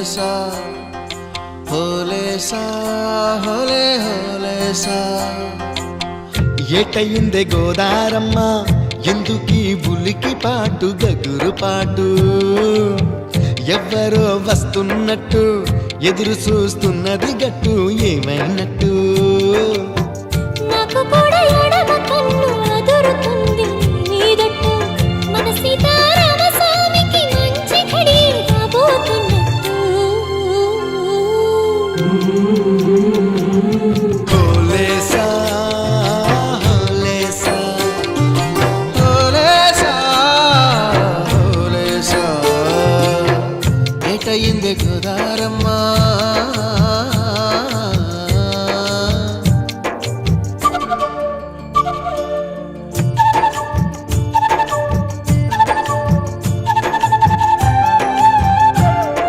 హోలేసా హోలేసా హోలే హోలేసా. ఏటయిందే గోదారమ్మ ఎందుకీ ఉలికి పాటు గగురు పాటు, ఎవ్వరో వస్తున్నట్టు ఎదురు చూస్తున్నది గట్టు ఏమైనట్టు. నాకు కూడా ఎడమ కన్ను అదురుతుంది నీదట్టు, మన సీతారామ స్వామికి మంచి ఘడి రాబోతున్నట్టు. హోలేసా హోలేసా హోలేసా హోలేసా. ఏటయిందే గోదారమ్మ